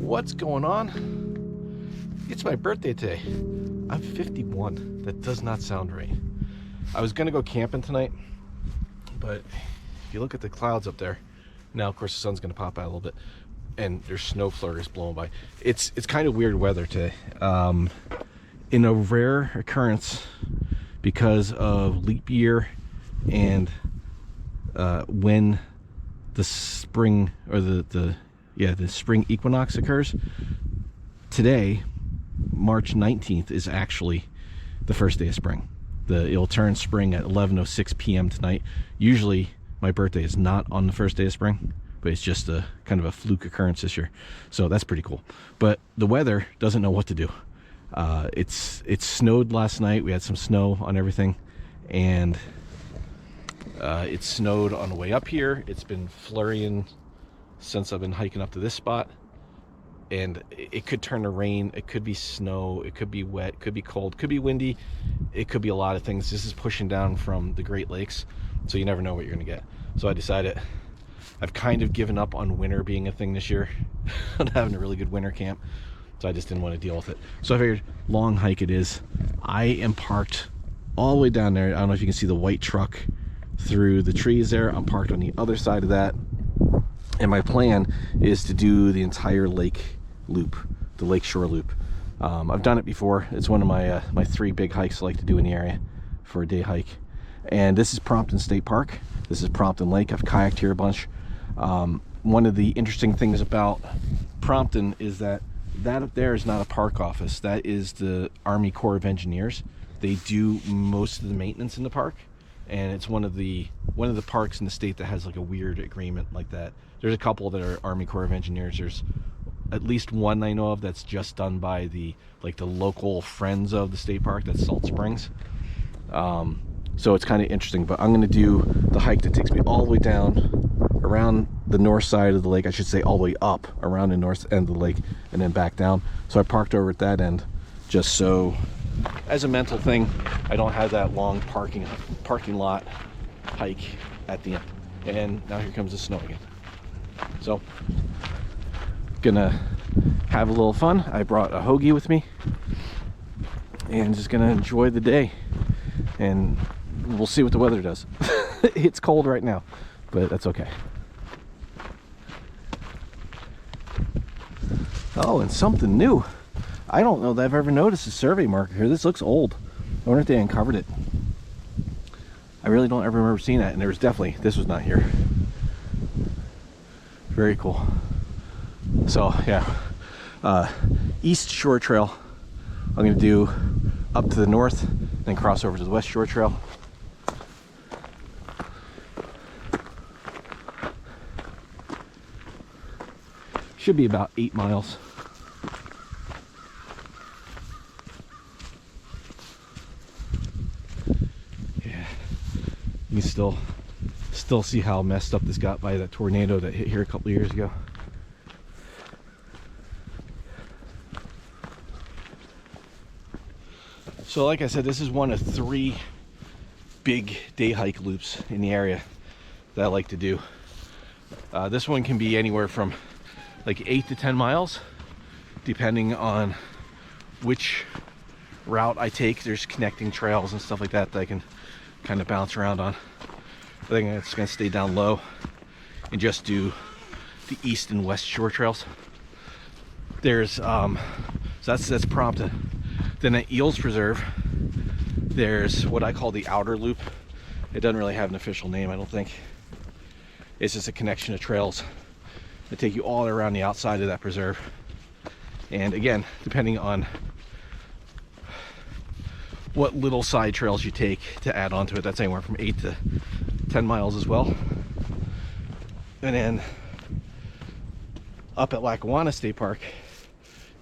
What's going on? It's my birthday today. I'm 51. That does not sound right. I was gonna go camping tonight, but if you look at the clouds up there, now of course the sun's gonna pop out a little bit, and there's snow flurries blowing by. It's kind of weird weather today. In a rare occurrence, because of leap year and when the spring or the spring equinox occurs, today, March 19th, is actually the first day of spring. It'll turn spring at 11:06 p.m. tonight. Usually my birthday is not on the first day of spring, but it's just a kind of a fluke occurrence this year, so that's pretty cool. But the weather doesn't know what to do. It snowed last night. We had some snow on everything, and it snowed on the way up here. It's been flurrying since I've been hiking up to this spot, and it could turn to rain, it could be snow, it could be wet, it could be cold, it could be windy, it could be a lot of things. This is pushing down from the Great Lakes, so you never know what you're gonna get. So I decided I've kind of given up on winter being a thing this year. On having a really good winter camp, so I just didn't want to deal with it. So I figured, long hike it is. I am parked all the way down there. I don't know if you can see the white truck through the trees there. I'm parked on the other side of that, and my plan is to do the entire lake loop, the lake shore loop. I've done it before. It's one of my my 3 big hikes I like to do in the area for a day hike. And this is Prompton State Park. This is Prompton Lake. I've kayaked here a bunch. One of the interesting things about Prompton is that up there is not a park office. That is the Army Corps of Engineers. They do most of the maintenance in the park, and it's one of the parks in the state that has like a weird agreement like that. There's a couple that are Army Corps of Engineers. There's at least one I know of that's just done by the local friends of the state park. That's Salt Springs. So it's kind of interesting, but I'm going to do the hike that takes me all the way down around the north side of the lake. I should say all the way up around the north end of the lake and then back down. So I parked over at that end just so, as a mental thing, I don't have that long parking lot hike at the end. And now here comes the snow again. So gonna have a little fun. I brought a hoagie with me and just gonna enjoy the day, and we'll see what the weather does. It's cold right now, but that's okay. Oh, and something new. I don't know that I've ever noticed a survey marker here. This looks old. I wonder if they uncovered it. I really don't ever remember seeing that, and there was definitely, this was not here. Very cool. So yeah, East Shore Trail I'm going to do up to the north, then cross over to the West Shore Trail. Should be about 8 miles. Yeah, you can still see how messed up this got by that tornado that hit here a couple of years ago. So like I said, this is one of 3 big day hike loops in the area that I like to do. This one can be anywhere from like 8 to 10 miles, depending on which route I take. There's connecting trails and stuff like that that I can kind of bounce around on. I think I'm just gonna stay down low and just do the East and West Shore Trails. There's so that's Prompton. Then at Eels Preserve, there's what I call the outer loop. It doesn't really have an official name, I don't think. It's just a connection of trails that take you all around the outside of that preserve. And again, depending on what little side trails you take to add on to it, that's anywhere from 8 to 10 miles as well. And then up at Lackawanna State Park,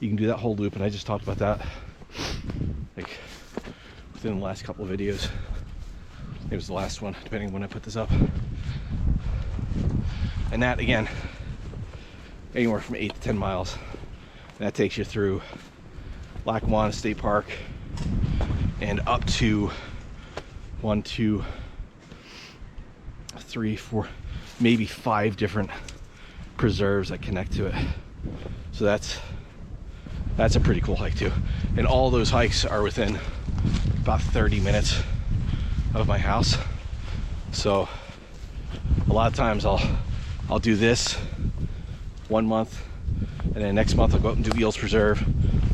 you can do that whole loop, and I just talked about that like within the last couple of videos. It was the last one, depending on when I put this up. And that, again, anywhere from 8 to 10 miles. And that takes you through Lackawanna State Park and up to 1, 2, 3, 4, maybe 5 different preserves that connect to it. So that's a pretty cool hike too. And all those hikes are within about 30 minutes of my house. So a lot of times I'll do this 1 month, and then next month I'll go up and do Eels Preserve,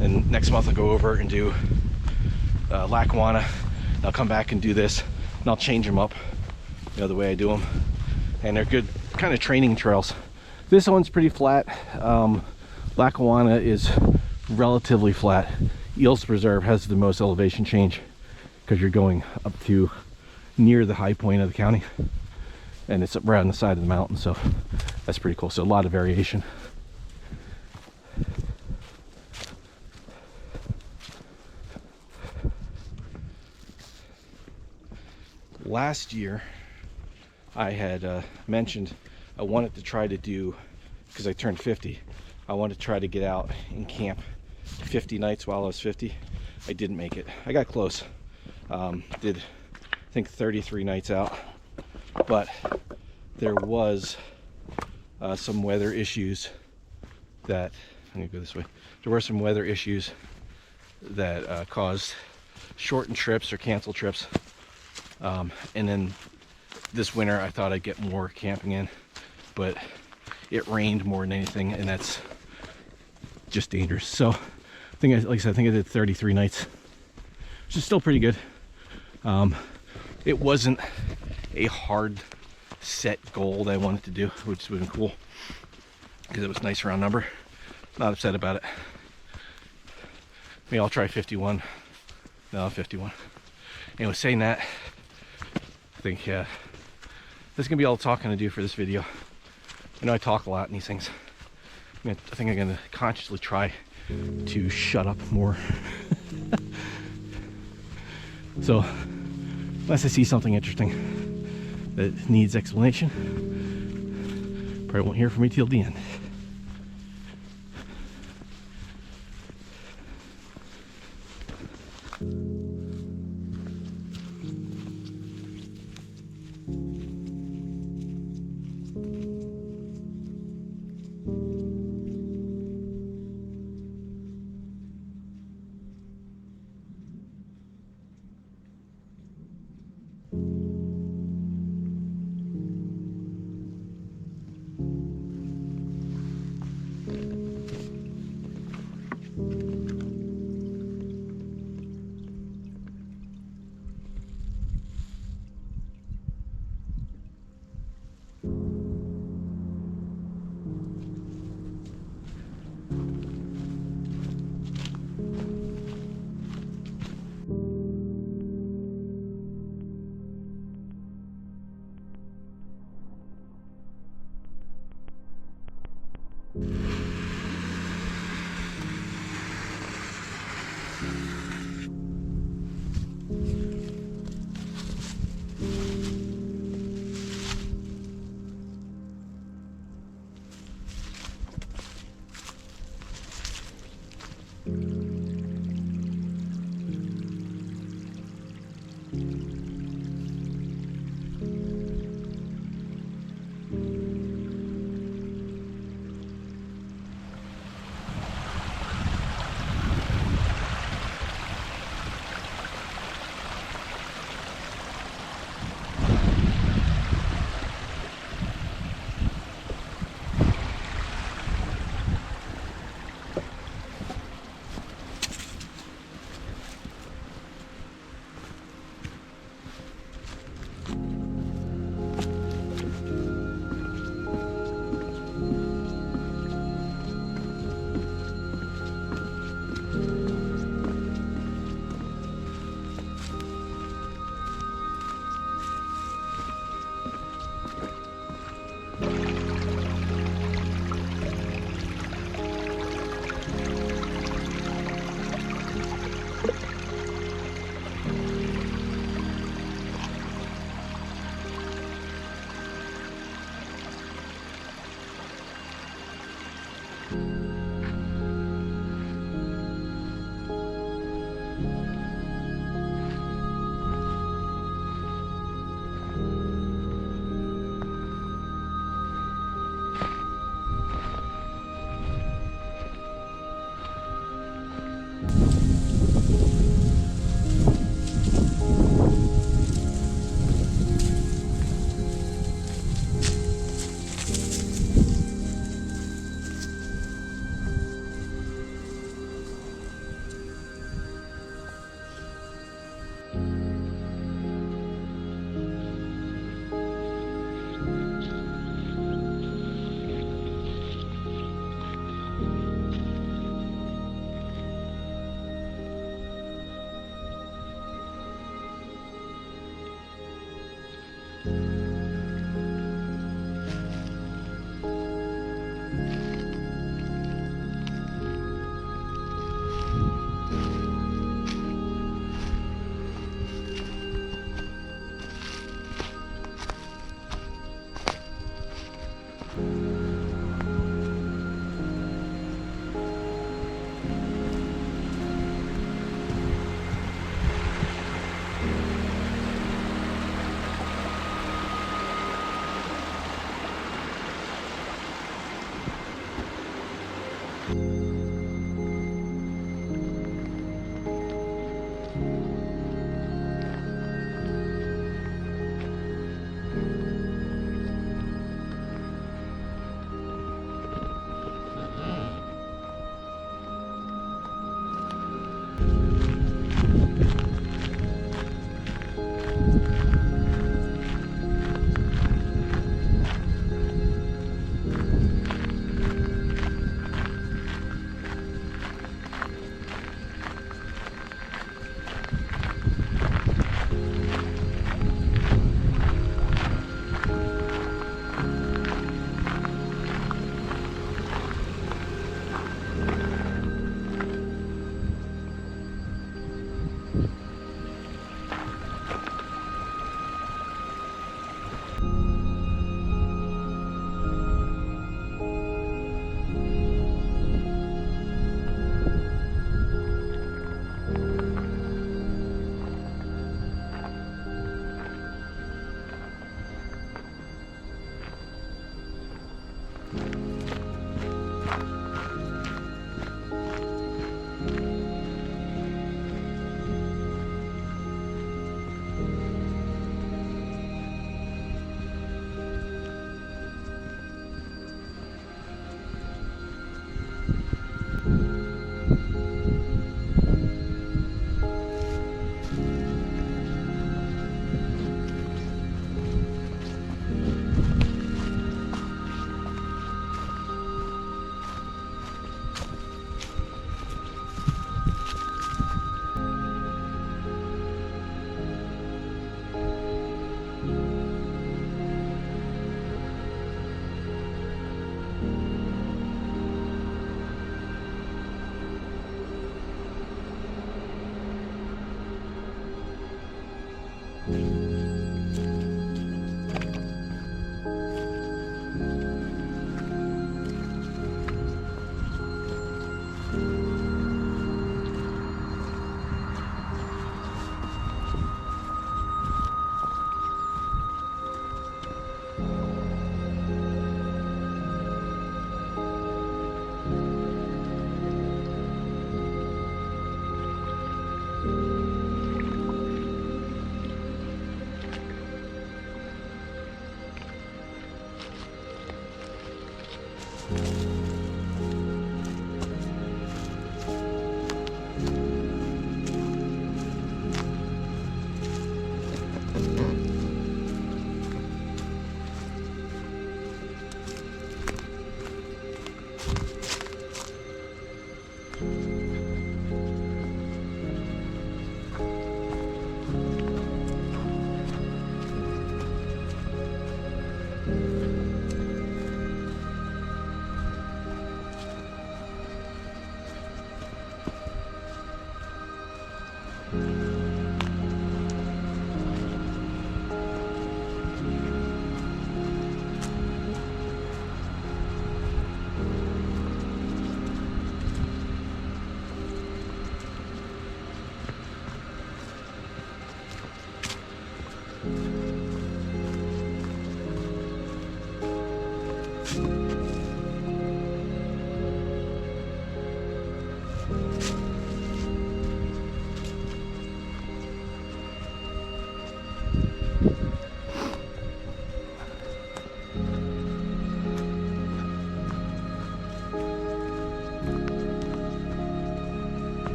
and next month I'll go over and do Lackawanna. I'll come back and do this, and I'll change them up, you know, the way I do them. And they're good kind of training trails. This one's pretty flat. Lackawanna is relatively flat. Eels Preserve has the most elevation change because you're going up to near the high point of the county, and it's right on the side of the mountain, so that's pretty cool. So a lot of variation. Last year I had mentioned I wanted to try to do, because I turned 50, I wanted to try to get out and camp 50 nights while I was 50. I didn't make it. I got close. Did I think 33 nights out, but there was some weather issues that, I'm gonna go this way. There were some weather issues that caused shortened trips or canceled trips. And then this winter I thought I'd get more camping in, but it rained more than anything, and that's just dangerous. So I think, like I said, I think I did 33 nights, which is still pretty good. It wasn't a hard set goal that I wanted to do, which would have been cool because it was a nice round number. Not upset about it. Maybe I'll try 51. No, 51. Anyway, saying that, I think this is gonna be all the talking to do for this video. I know I talk a lot in these things. I think I'm gonna consciously try to shut up more. So unless I see something interesting that needs explanation, probably won't hear from me till the end.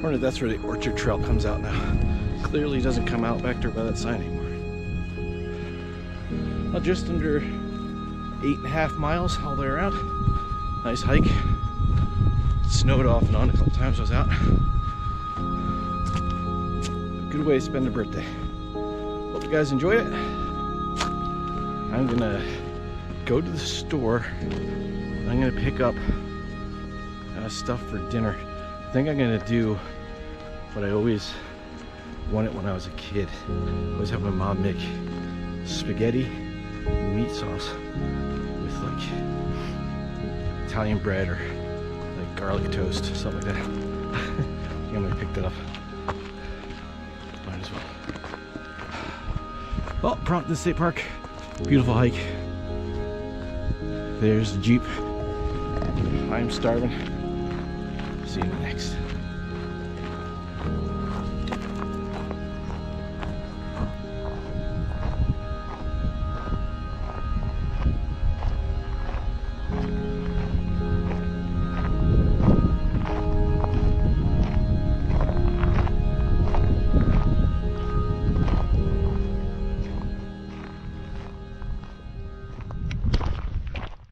Wonder if that's where the orchard trail comes out now. Clearly doesn't come out back there by that sign anymore. Well, just under 8.5 miles all the way around. Nice hike. It snowed off and on a couple times I was out. Good way to spend a birthday. Hope you guys enjoyed it. I'm gonna go to the store. I'm gonna pick up stuff for dinner. I think I'm gonna do what I always wanted when I was a kid. I always have my mom make spaghetti and meat sauce with like Italian bread or like garlic toast, something like that. I think I'm gonna pick that up. Might as well. Well, Prompton State Park, beautiful hike. There's the Jeep. I'm starving. See you in the next.